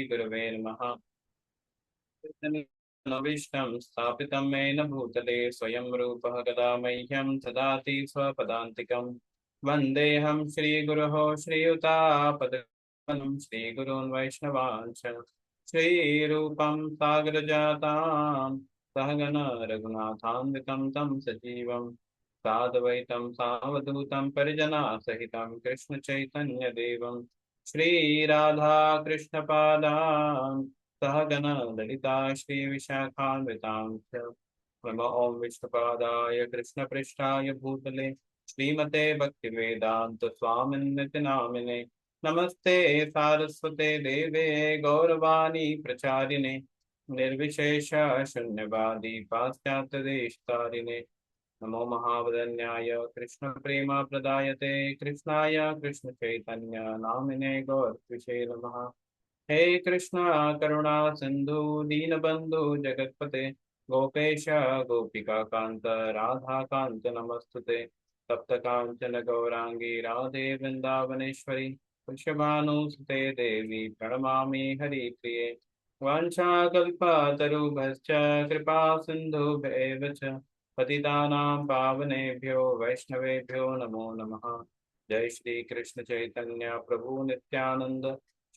Gurave Namaha. Vaishnav स्थापितं येन भूतले स्वयं रूपः कदा मह्यं ददाति स्वपदान्तिकं वन्देऽहं श्रीगुरोः श्रीयुतापदं श्रीगुरून् वैष्णवांश्च श्रीरूपं सागरजातां सहगण रघुनाथान्वितं तं सजीवं साद्वैतं सावधूतं परिजनासहितं कृष्णचैतन्यदेवं श्रीराधा कृष्णपादां सहगण ललिता श्रीविशाखान्वितांश्च नमो ॐ विष्णुपादाय कृष्णपृष्ठाय भूतले श्रीमते भक्तिवेदान्त स्वामिन्निति नामिने नमस्ते सारस्वते देवे गौरवाणी प्रचारिणे निर्विशेष शून्यवादी पाश्चात्यदेशतारिणे नमो महावदन्याय कृष्णप्रेमा प्रदायते कृष्णाय कृष्णचैतन्य नामिने गौरविषे नमः। हे कृष्णा करुणा सिंधु दीनबंधु जगतपते गोपेश गोपिका कांत राधा कांत नमस्तुते तप्त कांचन गौरांगी राधे वृंदावनेश्वरी वृषभानुसुते देवी प्रणमामि हरिप्रिये वाञ्छाकल्पतरुभ्यश्च कृपा सिन्धुभ्येव च पतितानां पावनेभ्यो वैष्णवेभ्यो नमो नमः। जय श्री कृष्ण चैतन्य प्रभु नित्यानंद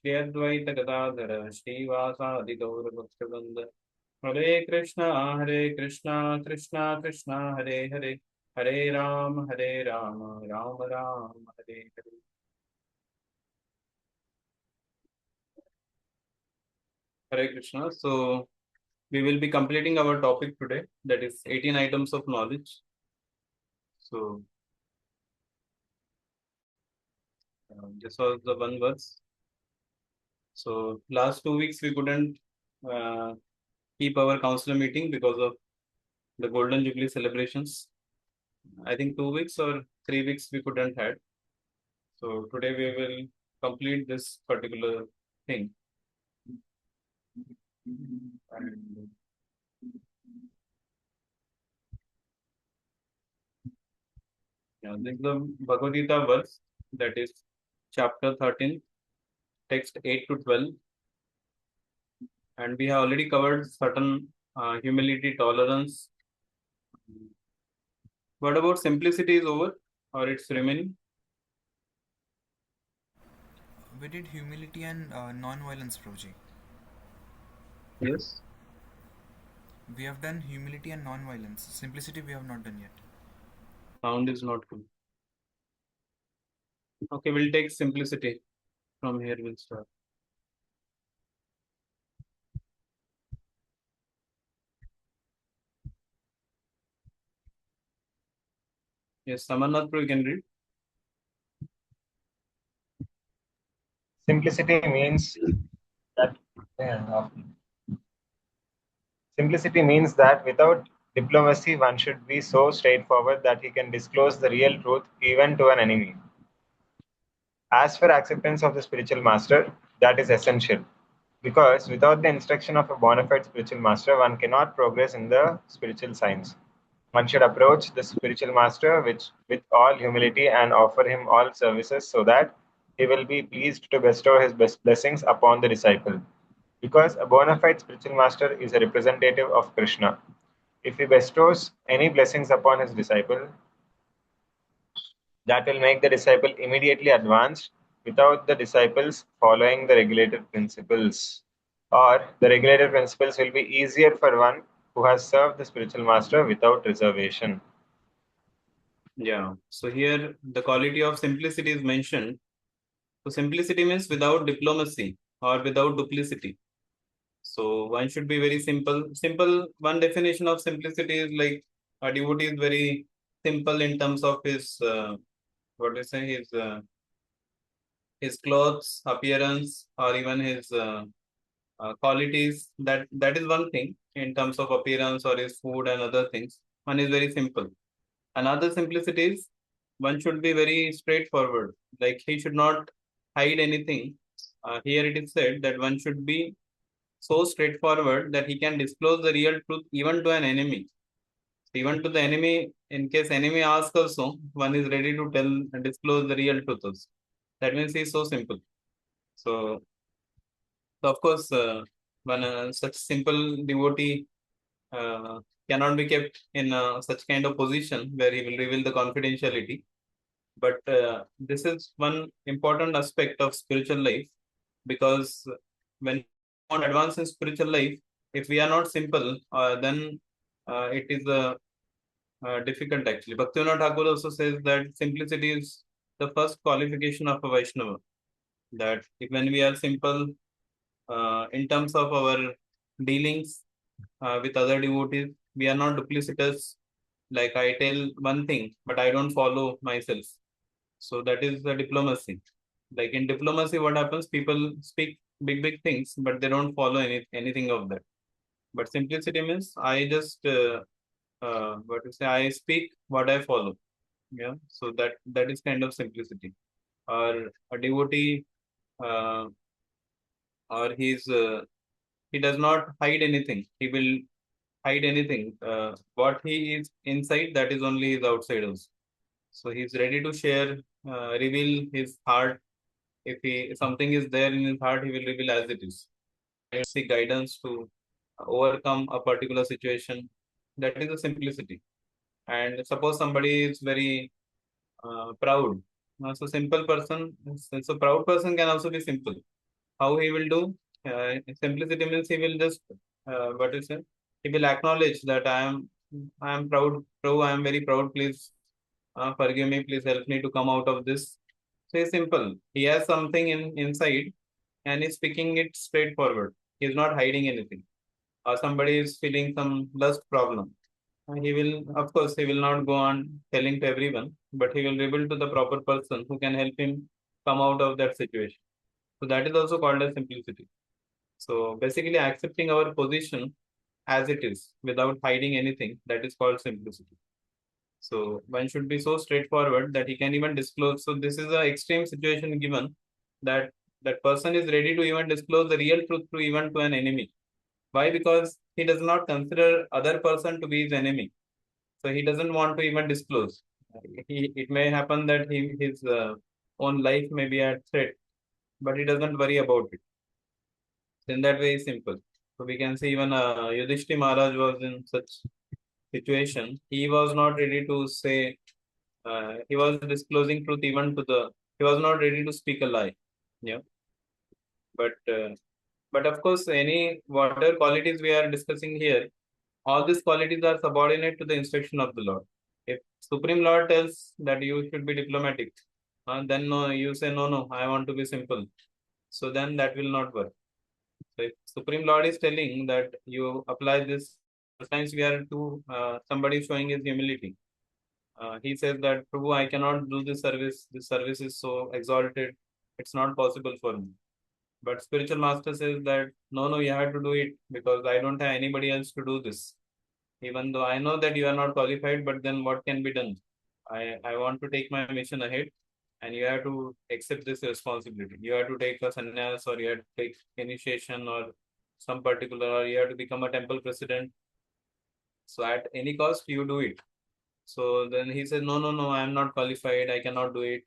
श्री अद्वैत गदाधर श्रीवासादि गौर भक्तवृंद हरे Krishna Krishna Krishna Hare Hare Hare Ram Ram Ram Hare Hare. Hare Krishna. So we will be completing our topic today, that is 18 items of knowledge. So this was the one verse. So last 2 weeks we couldn't uh, keep our counselor meeting because of the Golden Jubilee celebrations. I think 2 weeks or 3 weeks we couldn't had. So today we will complete this particular thing. And yeah, this is the Bhagavad Gita verse, that is chapter 13, text 8 to 12. And we have already covered certain humility, tolerance. What about simplicity is over or it's remaining? We did humility and non-violence, Prabhuji. Yes. We have done humility and non-violence. Simplicity we have not done yet. Sound is not good. Okay, we'll take simplicity. From here we'll start. Yes, Samarnath, you can read. Simplicity means that yeah, simplicity means that without diplomacy, one should be so straightforward that he can disclose the real truth even to an enemy. As for acceptance of the spiritual master, that is essential. Because without the instruction of a bona fide spiritual master, one cannot progress in the spiritual science. One should approach the spiritual master with all humility and offer him all services so that he will be pleased to bestow his best blessings upon the disciple. Because a bona fide spiritual master is a representative of Krishna. If he bestows any blessings upon his disciple, that will make the disciple immediately advanced without the disciples following the regulated principles. Or the regulated principles will be easier for one who has served the spiritual master without reservation. Yeah. So here the quality of simplicity is mentioned. So simplicity means without diplomacy or without duplicity. So one should be very simple. Simple, one definition of simplicity is like a devotee is very simple in terms of his, what do you say, his clothes, appearance, or even his qualities. That is one thing in terms of appearance or his food and other things. One is very simple. Another simplicity is one should be very straightforward. Like he should not hide anything. Here it is said that one should be so straightforward that he can disclose the real truth even to an enemy. Even to the enemy, in case enemy asks also, one is ready to tell and disclose the real truth also. That means he is so simple. So So of course, when such simple devotee uh, cannot be kept in such kind of position where he will reveal the confidentiality. But this is one important aspect of spiritual life, because when we want to advance in spiritual life, if we are not simple, then it is difficult actually. Bhaktivinoda Thakur also says that simplicity is the first qualification of a Vaishnava. That when we are simple in terms of our dealings with other devotees, we are not duplicitous. Like I tell one thing, but I don't follow myself. So that is the diplomacy. Like in diplomacy, what happens? People speak big things, but they don't follow anything of that. But simplicity means I just what to say? I speak what I follow. Yeah. So that is kind of simplicity. Or a devotee, uh, or he does not hide anything. He will hide anything. What he is inside, that is only his outside also. So he's ready to share, reveal his heart. If something is there in his heart, he will reveal as it is. He'll seek guidance to overcome a particular situation. That is the simplicity. And suppose somebody is very proud. So simple person, so proud person can also be simple. How he will do? Simplicity means he will just what is it? He will acknowledge that I am proud. Prabhu, I am very proud. Please forgive me. Please help me to come out of this. So it's simple. He has something inside and he's speaking it straightforward. He's not hiding anything. Or somebody is feeling some lust problem. He will, of course, he will not go on telling to everyone, but he will reveal to the proper person who can help him come out of that situation. So that is also called as simplicity. So basically, accepting our position as it is without hiding anything, that is called simplicity. So one should be so straightforward that he can even disclose. So this is an extreme situation given that that person is ready to even disclose the real truth to even to an enemy. Why? Because he does not consider other person to be his enemy. So he doesn't want to even disclose. It may happen that his own life may be at threat, but he doesn't worry about it. So in that way, it's simple. So we can see even Yudhishthir Maharaj was in such situation. He was not ready to say. He was disclosing truth even to the. He was not ready to speak a lie. Yeah, but of course, any whatever qualities we are discussing here, all these qualities are subordinate to the instruction of the Lord. If Supreme Lord tells that you should be diplomatic, then no, you say no, I want to be simple. So then that will not work. So if Supreme Lord is telling that you apply this, sometimes we are to somebody showing his humility. He says that Prabhu, I cannot do this service. This service is so exalted. It's not possible for me. But spiritual master says that no, you have to do it because I don't have anybody else to do this. Even though I know that you are not qualified, but then what can be done? I want to take my mission ahead and you have to accept this responsibility. You have to take a sannyas or you have to take initiation or some particular, or you have to become a temple president. So at any cost, you do it. So then he says, no, I am not qualified. I cannot do it.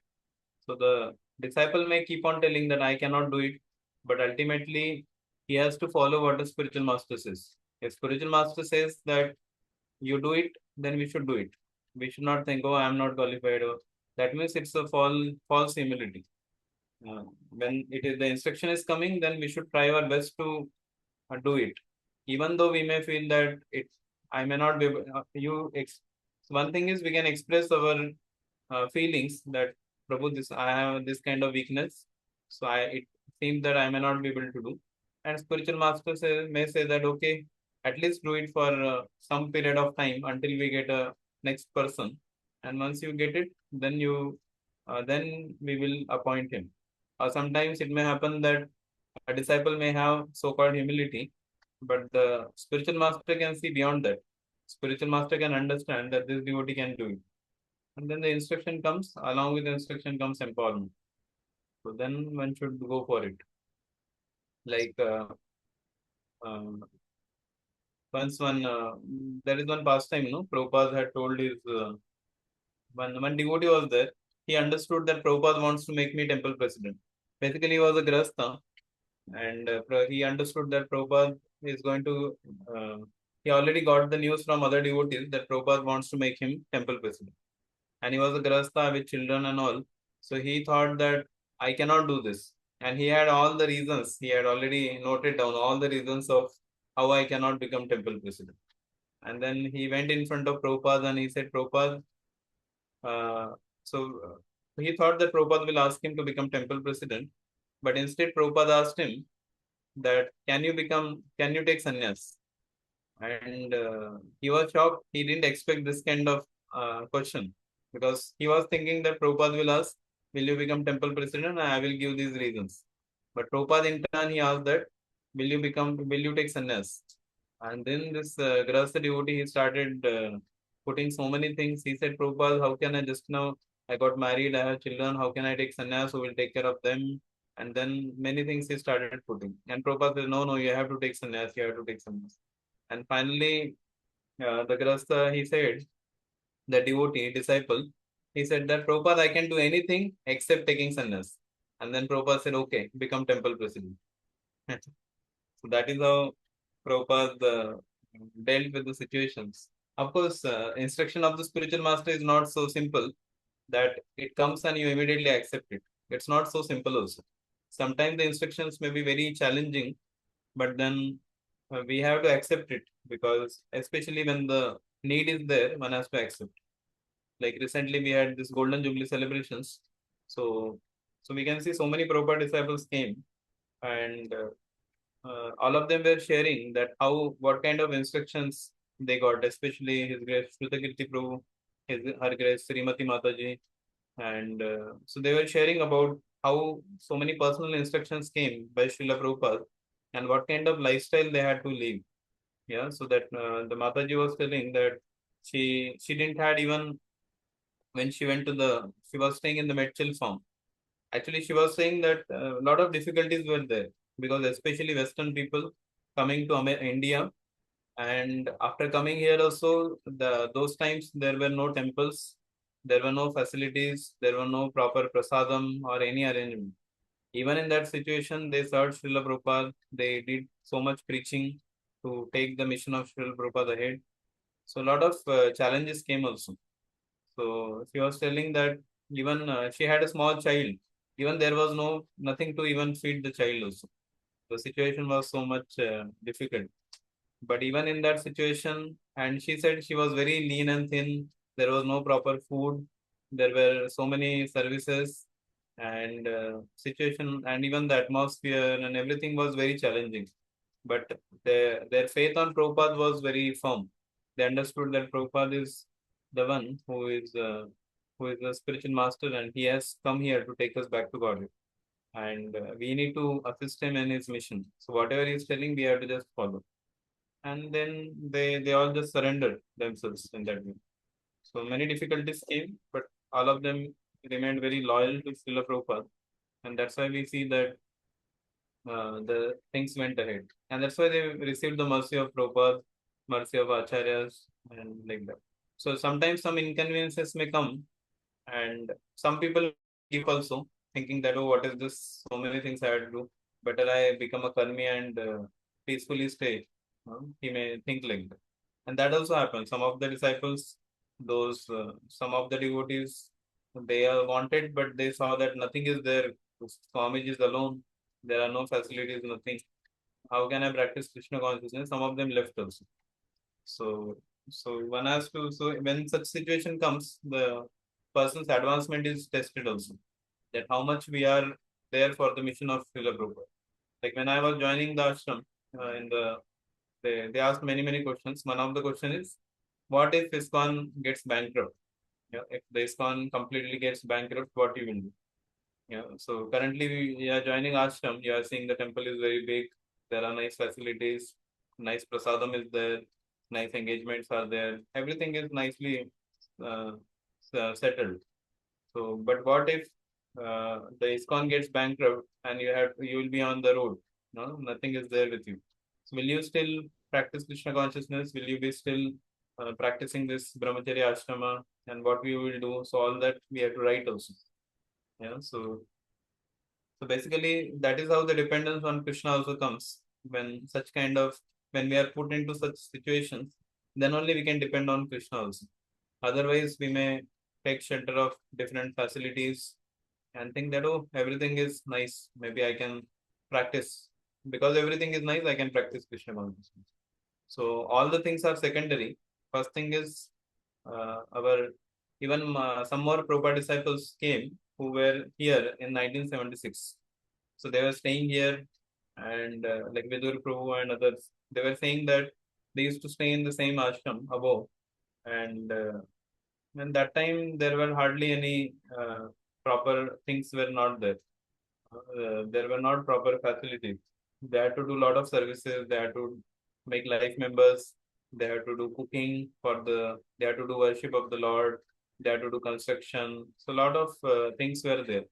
So the disciple may keep on telling that I cannot do it, but ultimately he has to follow what the spiritual master says. If spiritual master says that you do it, then we should do it. We should not think, oh, I am not qualified. Or that means it's a false humility. When it is the instruction is coming, then we should try our best to do it, even though we may feel that it. I may not be able. One thing is we can express our feelings that Prabhu, this I have this kind of weakness, so it seems that I may not be able to do. And spiritual master may say that okay, at least do it for some period of time until we get a next person, and once you get it, then we will appoint him. Or sometimes it may happen that a disciple may have so-called humility, but the spiritual master can see beyond that. Spiritual master can understand that this devotee can do it. And then the instruction comes, along with the instruction comes empowerment. So then one should go for it. Like uh, once there is one pastime, Prabhupada had told his, one devotee was there, he understood that Prabhupada wants to make me temple president. Basically, he was a grasta. And he understood that Prabhupada is going to, he already got the news from other devotees that Prabhupada wants to make him temple president. And he was a Grahastha with children and all. So he thought that I cannot do this. And he had all the reasons. He had already noted down all the reasons of how I cannot become temple president. And then he went in front of Prabhupada and he said, Prabhupada, uh, so he thought that Prabhupada will ask him to become temple president. But instead, Prabhupada asked him that, can you take sannyas? And he was shocked. He didn't expect this kind of question because he was thinking that Prabhupada will ask, will you become temple president? And I will give these reasons. But Prabhupada in turn, he asked that, will you take sannyas? And then this Grahastha devotee, he started putting so many things. He said, Prabhupada, how can I just now, I got married, I have children, how can I take sannyas? Who will take care of them? And then many things he started putting. And Prabhupada said, no, you have to take sannyas, you have to take sannyas. And finally, the Grahastha, he said, the devotee, disciple, he said that Prabhupada, I can do anything except taking sannyas. And then Prabhupada said, okay, become temple president. So that is how Prabhupada dealt with the situations. Of course, instruction of the spiritual master is not so simple that it comes and you immediately accept it. It's not so simple also. Sometimes the instructions may be very challenging, but then we have to accept it because especially when the need is there, one has to accept. Like recently we had this Golden Jubilee celebrations. So we can see so many Prabhupada disciples came and all of them were sharing that what kind of instructions they got, especially His Grace Shrutakirti Prabhu, Her Grace Srimati Mataji. And so they were sharing about how so many personal instructions came by Srila Prabhupada and what kind of lifestyle they had to live. Yeah, so that the Mataji was telling that she didn't had even when she went to she was staying in the Medchill farm. Actually, she was saying that a lot of difficulties were there because especially Western people coming to India and after coming here also, those times there were no temples, there were no facilities, there were no proper prasadam or any arrangement. Even in that situation, they served Srila Prabhupada. They did so much preaching to take the mission of Srila Prabhupada ahead. So a lot of challenges came also. So she was telling that even she had a small child. Even there was nothing to even feed the child also. The situation was so much difficult. But even in that situation, and she said she was very lean and thin. There was no proper food. There were so many services and situation, and even the atmosphere and everything was very challenging. But their faith on Prabhupada was very firm. They understood that Prabhupada is the one who is the spiritual master, and he has come here to take us back to God. And we need to assist him in his mission. So whatever he's telling, we have to just follow. And then they all just surrendered themselves in that way. So many difficulties came, but all of them remained very loyal to Srila Prabhupada. And that's why we see that the things went ahead. And that's why they received the mercy of Prabhupada, mercy of Acharyas, and like that. So sometimes some inconveniences may come, and some people give also, thinking that, oh, what is this? So many things I have to do. Better I become a karmi and peacefully stay. He may think like that. And that also happens. Some of the disciples, some of the devotees, they are wanted, but they saw that nothing is there. Swamiji is alone. There are no facilities, nothing. How can I practice Krishna consciousness? Some of them left also. So, so one has to. So when such situation comes, the person's advancement is tested also. That how much we are there for the mission of Srila Prabhupada. Like when I was joining the ashram, they asked many questions. One of the question is, what if ISKCON gets bankrupt? Yeah, if the ISKCON completely gets bankrupt, what you will do? Yeah. So currently we are joining ashram. You are seeing the temple is very big. There are nice facilities. Nice prasadam is there. Nice engagements are there. Everything is nicely uh, settled. So, but what if the ISKCON gets bankrupt and you will be on the road? No, nothing is there with you. So, will you still practice Krishna consciousness? Will you be still practicing this brahmacharya ashrama? And what we will do? So all that we have to write also. Yeah. So So basically, that is how the dependence on Krishna also comes. When we are put into such situations, then only we can depend on Krishna also. Otherwise, we may take shelter of different facilities and think that, oh, everything is nice. Maybe I can practice. Because everything is nice, I can practice Krishna consciousness. So all the things are secondary. First thing is our even some more Prabhupada disciples came who were here in 1976. So they were staying here, and like Vidur Prabhu and others, they were saying that they used to stay in the same ashram above, and that time there were hardly any proper things were not there. There were not proper facilities. They had to do a lot of services. They had to make life members. They had to do cooking for the. They had to do worship of the Lord. They had to do construction. So a lot of things were there,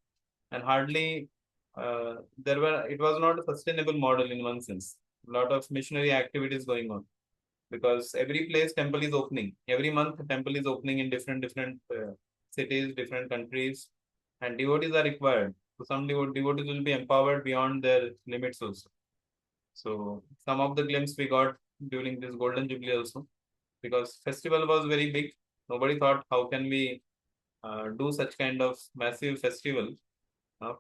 and hardly there were. It was not a sustainable model in one sense. A lot of missionary activities going on because every place temple is opening. Every month temple is opening in different cities, different countries, and devotees are required. So some devotees will be empowered beyond their limits also. So some of the glimpse we got during this Golden Jubilee also, because festival was very big. Nobody thought how can we do such kind of massive festival.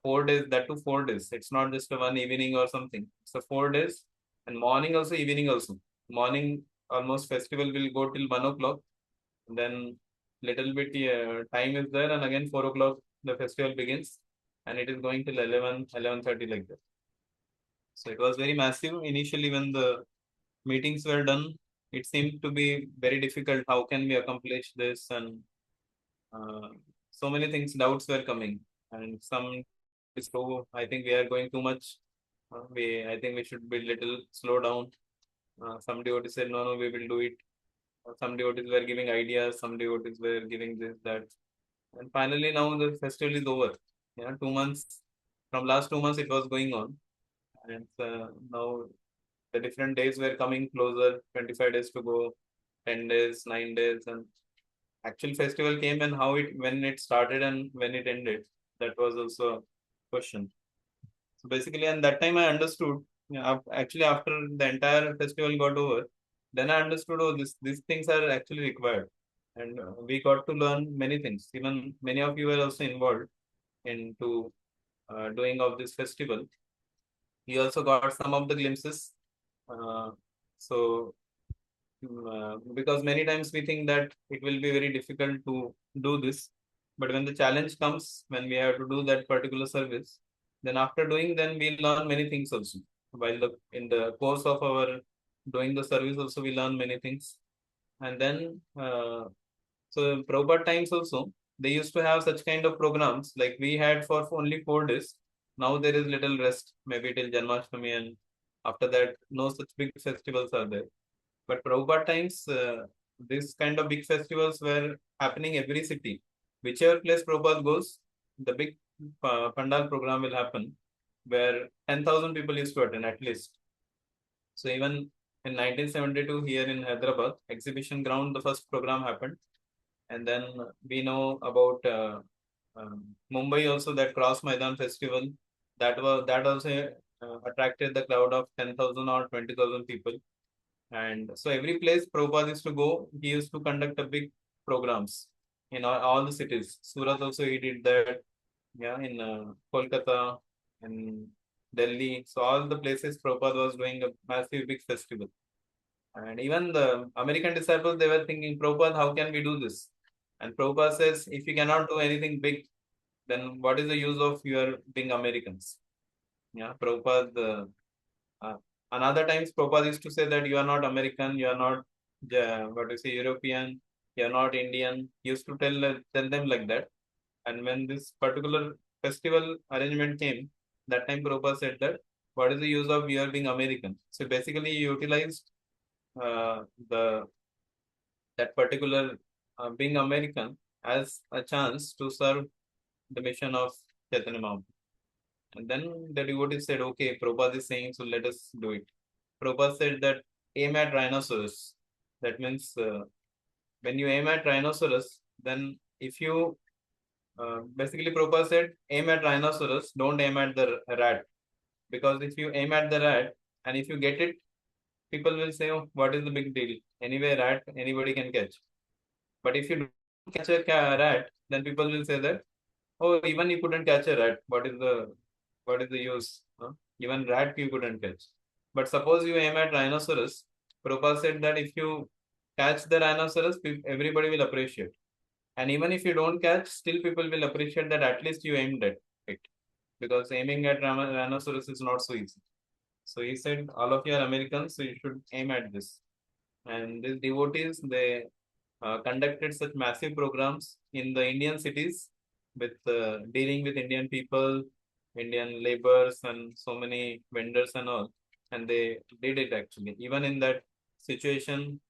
4 days, that to 4 days. It's not just a one evening or something. It's a 4 days, and morning also, evening also. Morning almost festival will go till 1 o'clock. Then little bit time is there, and again 4 o'clock the festival begins, and it is going till 11:30 like that. So it was very massive initially when the meetings were done. It seemed to be very difficult. How can we accomplish this? And uh, so many things, doubts were coming, and some devotees said, "Oh, I think we are going too much. I think we should be little slow down." Some devotees said, "No, no, we will do it." Some devotees were giving ideas. Some devotees were giving this, that, and finally now the festival is over. 2 months from last 2 months it was going on, and now the different days were coming closer. 25 days to go, 10 days, 9 days, and actual festival came, and how it when it started and when it ended, that was also a question. So basically, and that time I understood, actually after the entire festival got over, then I understood, oh, these things are actually required, and we got to learn many things. Even many of you were also involved into doing of this festival. We also got some of the glimpses. So because many times we think that it will be very difficult to do this, but when the challenge comes, when we have to do that particular service, then after doing, then we learn many things also. While in the course of our doing the service, also we learn many things, and then so Prabhupada times also they used to have such kind of programs like we had for only 4 days. Now there is little rest, maybe till Janmashtami, and after that, no such big festivals are there. But Prabhupada times, this kind of big festivals were happening every city. Whichever place Prabhupada goes, the big Pandal program will happen where 10,000 people used to attend at least. So even in 1972 here in Hyderabad, exhibition ground, the first program happened. And then we know about Mumbai also, that Cross Maidan festival. That also attracted the crowd of 10,000 or 20,000 people. And so every place Prabhupada used to go, he used to conduct a big programs in all the cities. Surat also he did that, yeah, in Kolkata, in Delhi. So all the places Prabhupada was doing a massive big festival. And even the American disciples, they were thinking, Prabhupada, how can we do this? And Prabhupada says, if you cannot do anything big, then what is the use of your being Americans? Yeah, Prabhupada. Uh, Another times, Prabhupada used to say that you are not American, you are not, what do you say, European, you are not Indian. He used to tell them like that. And when this particular festival arrangement came, that time Prabhupada said that, what is the use of your being American? So basically, he utilized the that particular being American as a chance to serve the mission of Chaitanya Mahaprabhu. And then the devotees said, okay, Prabhupada is saying, so let us do it. Prabhupada said that aim at rhinoceros. That means when you aim at rhinoceros, then if you Basically, Prabhupada said, aim at rhinoceros, don't aim at the rat. Because if you aim at the rat and if you get it, people will say, oh, what is the big deal? Anyway, rat, anybody can catch. But if you don't catch a rat, then people will say that, oh, even you couldn't catch a rat. What is the use? Huh? Even rat you couldn't catch. But suppose you aim at rhinoceros, Prabhupada said that if you catch the rhinoceros, everybody will appreciate. And even if you don't catch, still people will appreciate that at least you aimed at it. Because aiming at rhinoceros is not so easy. So he said, all of you are Americans, so you should aim at this. And these devotees, they conducted such massive programs in the Indian cities with dealing with Indian people, Indian laborers, and so many vendors and all. And they did it actually. Even in that situation,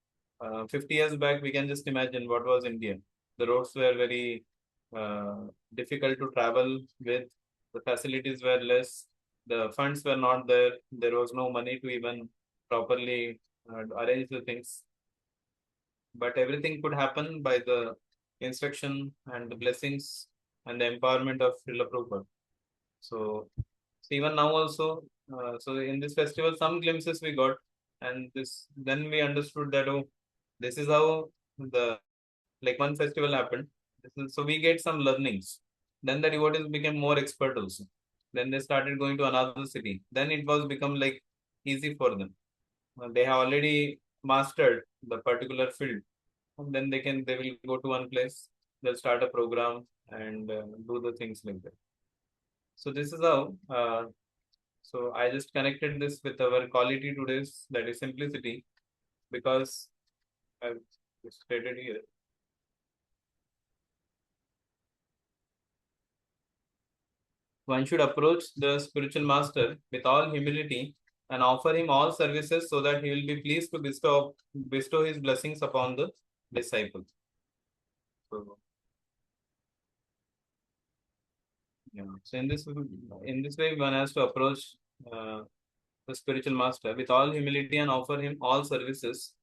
50 years back, we can just imagine what was India. The roads were very difficult to travel with, the facilities were less, the funds were not there, there was no money to even properly arrange the things, but everything could happen by the instruction and the blessings and the empowerment of Srila Prabhupada. So even now also, so in this festival, some glimpses we got, and this then we understood that, oh, this is how the like one festival happened. So we get some learnings. Then the devotees became more expert also. Then they started going to another city. Then it was become like easy for them. They have already mastered the particular field. And then they will go to one place. They'll start a program and do the things like that. So this is how. So I just connected this with our quality today's, that is simplicity, because I've stated here. One should approach the spiritual master with all humility and offer him all services so that he will be pleased to bestow his blessings upon the disciple. So, yeah. So in this way, one has to approach uh, the spiritual master with all humility and offer him all services,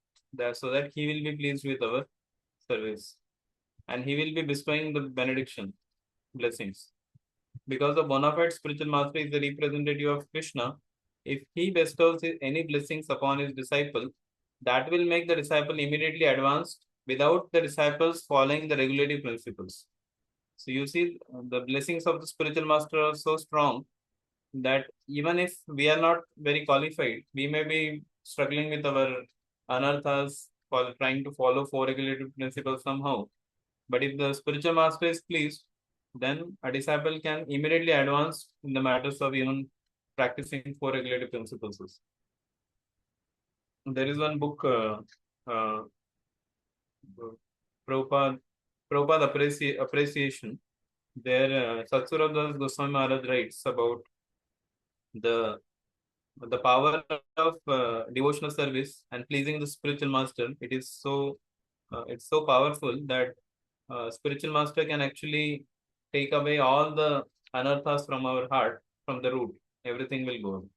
so that he will be pleased with our service and he will be bestowing the benediction, blessings. Because the bona fide spiritual master is the representative of Krishna, if he bestows any blessings upon his disciple, that will make the disciple immediately advanced without the disciples following the regulative principles. So you see, the blessings of the spiritual master are so strong that even if we are not very qualified, we may be struggling with our anarthas for trying to follow four regulative principles somehow. But if the spiritual master is pleased, then a disciple can immediately advance in the matters of even practicing four regulative principles. There is one book, uh, Prabhupada, Appreciation. There, Satsuradas Goswami Maharaj writes about the power of devotional service and pleasing the spiritual master. It's so powerful that spiritual master can actually take away all the anarthas from our heart, from the root. Everything will go.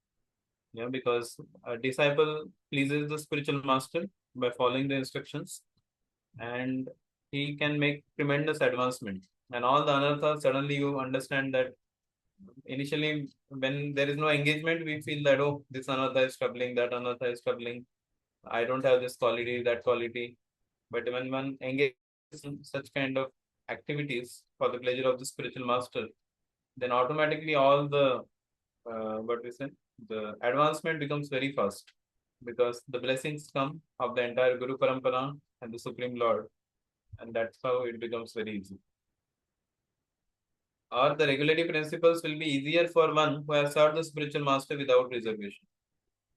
Yeah, because a disciple pleases the spiritual master by following the instructions, and he can make tremendous advancement. And all the anarthas, suddenly you understand that initially when there is no engagement, we feel that, oh, this anartha is troubling, that anartha is troubling. I don't have this quality, that quality. But when one engages in such kind of activities for the pleasure of the spiritual master, then automatically all the what we say, the advancement becomes very fast, because the blessings come of the entire Guru Parampara and the Supreme Lord, and that's how it becomes very easy. Or the regulative principles will be easier for one who has served the spiritual master without reservation.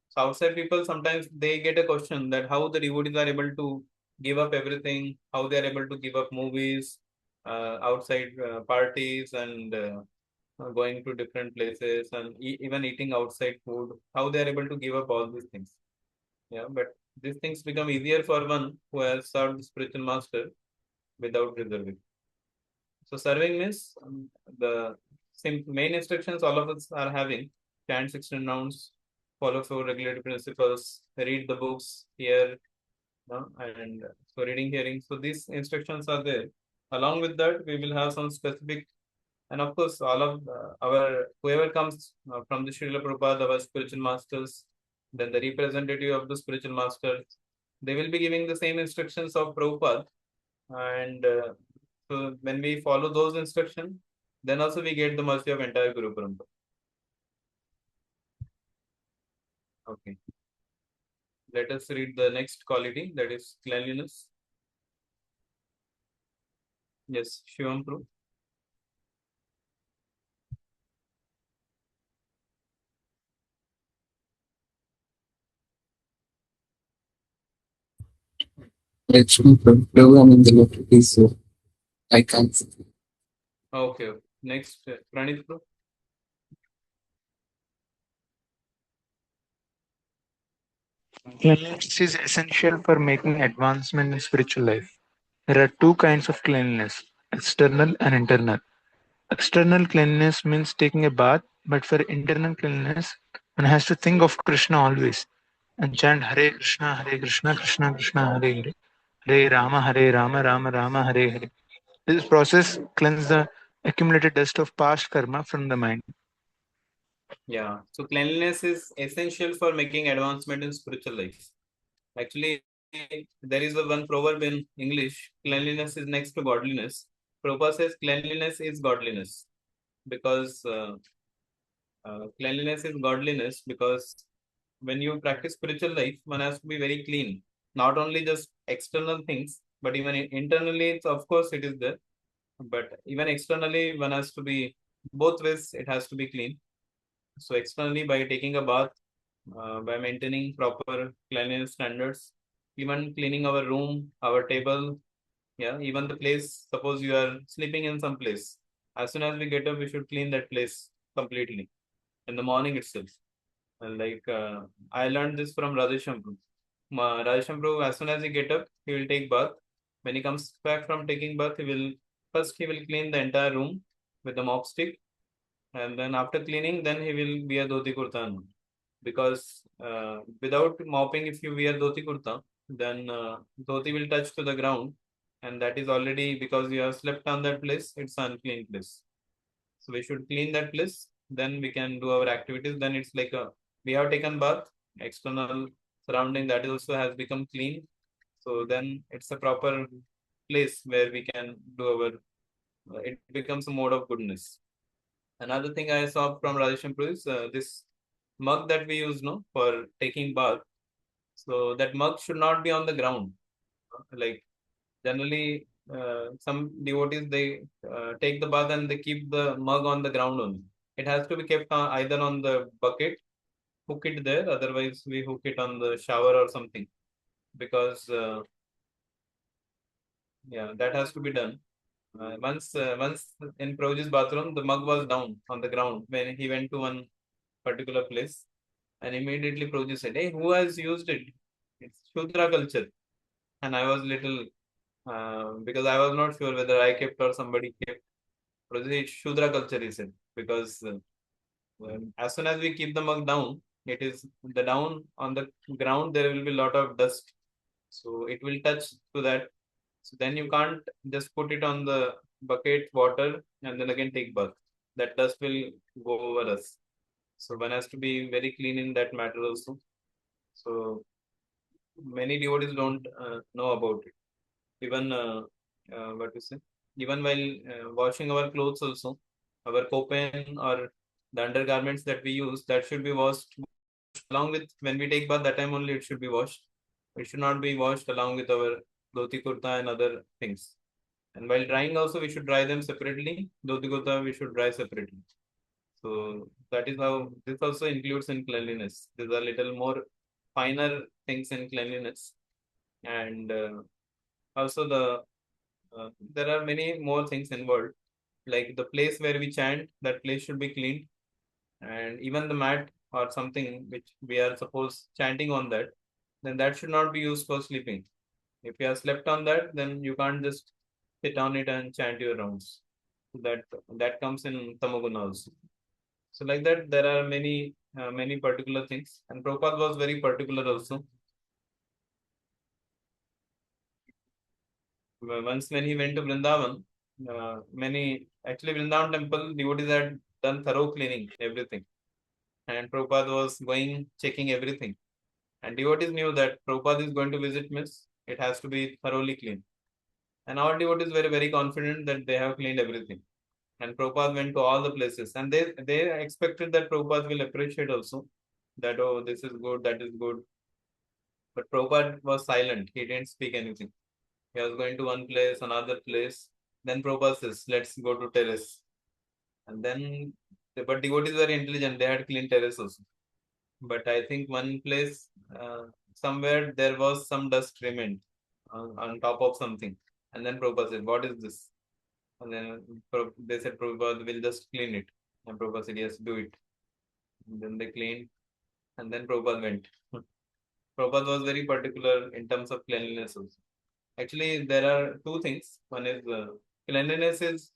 So outside people sometimes they get a question that how the devotees are able to give up everything, how they are able to give up movies, outside parties, and going to different places, and even eating outside food, how they are able to give up all these things. Yeah, but these things become easier for one who has served the spiritual master without reserving. So serving means the main instructions all of us are having: chant 16 rounds, follow four regulative principles, read the books, hear, and so reading, hearing. So these instructions are there. Along with that, we will have some specific, and of course, all of our whoever comes from the Srila Prabhupada, our spiritual masters, then the representative of the spiritual master, they will be giving the same instructions of Prabhupada. And so when we follow those instructions, then also we get the mercy of entire Guru Parampara. Okay. Let us read the next quality, that is cleanliness. Yes, Shivam Prabhu. Actually, Prabhu, I'm in the lottery, so I can't. Okay. Next, Pranit Prabhu. Cleanliness is essential for making advancement in spiritual life. There are two kinds of cleanliness, external and internal. External cleanliness means taking a bath, but for internal cleanliness, one has to think of Krishna always and chant Hare Krishna, Krishna Krishna, Hare Hare, Hare Rama, Rama Rama, Hare Hare. This process cleanses the accumulated dust of past karma from the mind. Yeah. So cleanliness is essential for making advancement in spiritual life. Actually, there is a one proverb in English: cleanliness is next to godliness. Prabhupada says cleanliness is godliness, because cleanliness is godliness, because when you practice spiritual life, one has to be very clean. Not only just external things, but even internally, it's, of course, it is there. But even externally, one has to be, both ways, it has to be clean. So externally, by taking a bath, by maintaining proper cleanliness standards, even cleaning our room, our table, yeah, even the place. Suppose you are sleeping in some place, as soon as we get up, we should clean that place completely in the morning itself. And like I learned this from Radheshampru. Radheshampru, as soon as he get up, he will take bath. When he comes back from taking bath, he will clean the entire room with the mop stick, and then after cleaning, then he will wear dhoti kurta. Because without mopping, if you wear dhoti kurta, then dhoti will touch to the ground, and that is already, because you have slept on that place, it's an unclean place. So we should clean that place, then we can do our activities. Then it's like a, we have taken bath, external surrounding that also has become clean. So then it's a proper place where we can do our, it becomes a mode of goodness. Another thing I saw from Radheshampur is this mug that we use, no, for taking bath. So that mug should not be on the ground. Like generally, some devotees, they take the bath and they keep the mug on the ground only. It has to be kept on, either on the bucket, hook it there. Otherwise, we hook it on the shower or something, because yeah, that has to be done. Once in Prabhuji's bathroom, the mug was down on the ground when he went to one particular place, and immediately Prabhuji said, "Hey, who has used it? It's Shudra culture." And I was little, because I was not sure whether I kept or somebody kept. Prabhuji, it's Shudra culture, he said, because as soon as we keep the mug down, it is the down on the ground, there will be a lot of dust. So it will touch to that. So then you can't just put it on the bucket water and then again take bath. That dust will go over us. So one has to be very clean in that matter also. So many devotees don't know about it. Even what to say? Even while washing our clothes also, our kopen or the undergarments that we use, that should be washed along with, when we take bath, that time only it should be washed. It should not be washed along with our dhoti kurta and other things. And while drying also, we should dry them separately. Dhoti kurta we should dry separately. So that is how this also includes in cleanliness. These are little more finer things in cleanliness. And also there are many more things involved. Like the place where we chant, that place should be cleaned, and even the mat or something which we are supposed chanting on that, then that should not be used for sleeping. If you have slept on that, then you can't just sit on it and chant your rounds. That comes in Tamoguna also. So like that, there are many particular things, and Prabhupada was very particular also. Once when he went to Vrindavan, actually Vrindavan temple devotees had done thorough cleaning, everything. And Prabhupada was going, checking everything. And devotees knew that Prabhupada is going to visit means it has to be thoroughly clean. And our devotees were very confident that they have cleaned everything. And Prabhupada went to all the places. And they expected that Prabhupada will appreciate also that, oh, this is good, that is good. But Prabhupada was silent. He didn't speak anything. He was going to one place, another place. Then Prabhupada says, let's go to terrace. And then, but devotees were intelligent. They had clean terrace also. But I think one place, somewhere there was some dust remained on top of something. And then Prabhupada said, what is this? And then they said, Prabhupada will just clean it. And Prabhupada said, yes, do it. And then they cleaned. And then Prabhupada went. Prabhupada was very particular in terms of cleanliness also. Actually, there are two things. One is cleanliness is,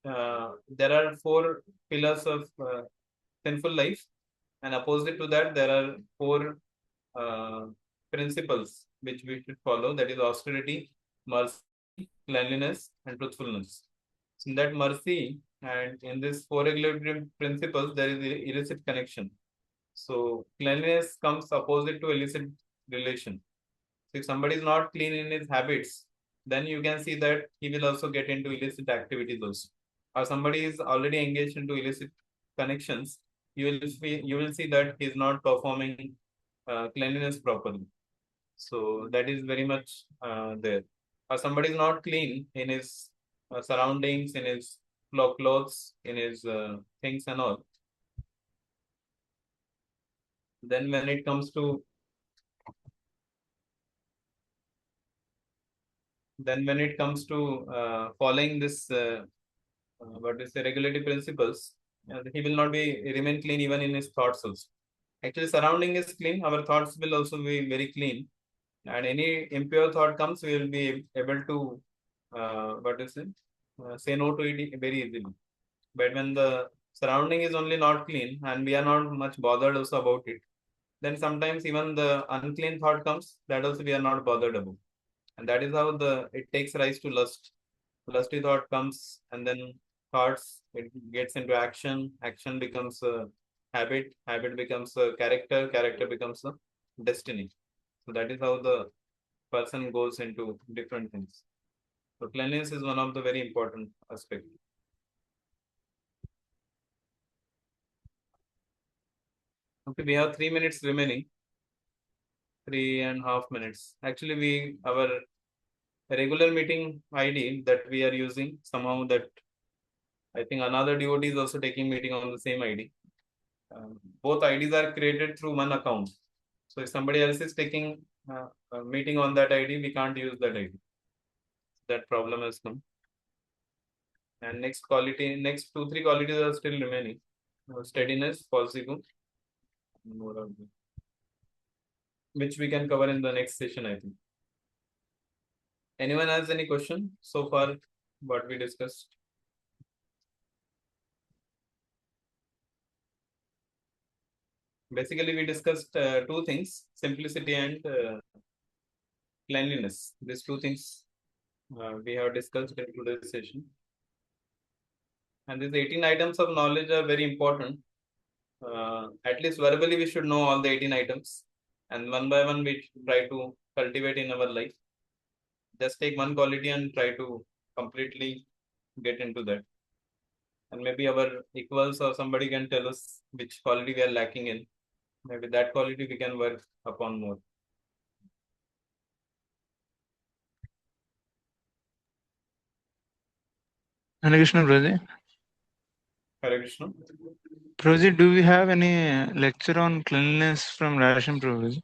there are four pillars of sinful life. And opposite to that, there are four uh, principles which we should follow. That is austerity, mercy, cleanliness, and truthfulness. So in that mercy and in this four regulatory principles, there is illicit connection. So cleanliness comes opposite to illicit relation. So if somebody is not clean in his habits, then you can see that he will also get into illicit activities also. Or somebody is already engaged into illicit connections, you will see that he is not performing cleanliness properly. So that is very much there. Or somebody is not clean in his surroundings, in his clothes, in his things and all. Then when it comes to following this what is the regulatory principles, he will not be remain clean even in his thoughts also. Actually, surrounding is clean, our thoughts will also be very clean, and any impure thought comes, we will be able to say no to it very easily. But when the surrounding is only not clean and we are not much bothered also about it, then sometimes even the unclean thought comes, that also we are not bothered about. And that is how it takes rise to lust. Lusty thought comes, and then thoughts, it gets into action. Action becomes a habit. Habit becomes a character. Character becomes a destiny. So that is how the person goes into different things. So cleanliness is one of the very important aspects. Okay, we have 3 minutes remaining. 3.5 minutes. Actually, our regular meeting ID that we are using, somehow that I think another devotee is also taking meeting on the same ID. Both IDs are created through one account. So if somebody else is taking a meeting on that ID, we can't use that ID. That problem has come. And next 2-3 qualities are still remaining. Steadiness, positive, which we can cover in the next session, I think. Anyone has any question so far what we discussed? Basically, we discussed two things, simplicity and cleanliness. These two things we have discussed in today's session. And these 18 items of knowledge are very important. At least verbally, we should know all the 18 items. And one by one, we try to cultivate in our life. Just take one quality and try to completely get into that. And maybe our equals or somebody can tell us which quality we are lacking in. Maybe that quality we can work upon more. Hare Krishna, Prabhuji. Hare Krishna. Prabhuji, do we have any lecture on cleanliness from Rasham Prabhuji?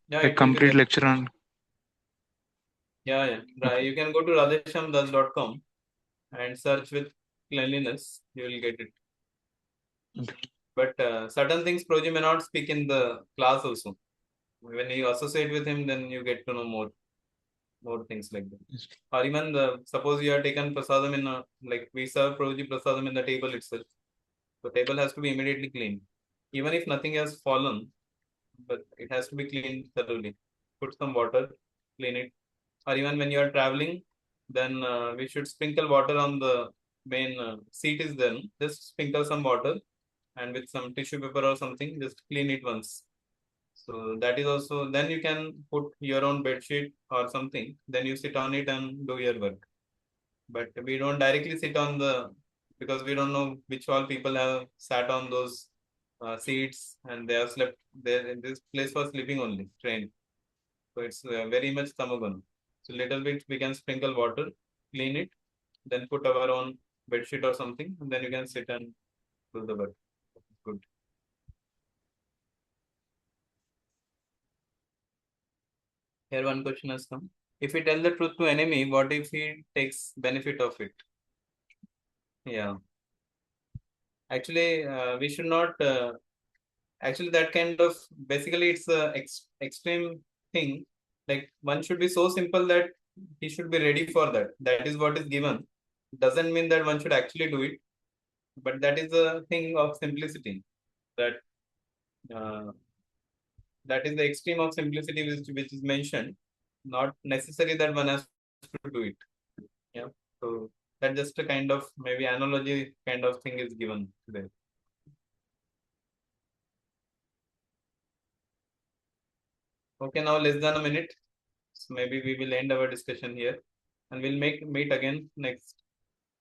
Yeah, A it will be complete there. lecture on. Yeah. Okay. You can go to radheshamdas.com and search with cleanliness. You will get it. Okay. But certain things Proji may not speak in the class also. When you associate with him, then you get to know more things like that. Yes. Or even suppose you have taken prasadam like we serve Prabhuji prasadam in the table itself. The table has to be immediately cleaned. Even if nothing has fallen, but it has to be cleaned thoroughly. Put some water, clean it, or even when you are traveling, then we should sprinkle water on the main seat is there. Just sprinkle some water and with some tissue paper or something, just clean it once. So that is also, then you can put your own bed sheet or something, then you sit on it and do your work. But we don't directly sit on the, because we don't know which all people have sat on those seats and they have slept there. In this place for sleeping only, train. So it's very much tamagun. So little bit we can sprinkle water, clean it, then put our own bed sheet or something, and then you can sit and do the work. Good. Here one question has come. If we tell the truth to enemy, what if he takes benefit of it? Yeah. Actually, we should not. Actually, that kind of, basically it's a extreme thing. Like one should be so simple that he should be ready for that. That is what is given. Doesn't mean that one should actually do it, but that is a thing of simplicity. That uh, that is the extreme of simplicity which is mentioned. Not necessary that one has to do it. Yeah. So that just a kind of maybe analogy kind of thing is given today. Okay, now less than a minute. So maybe we will end our discussion here and we'll meet again next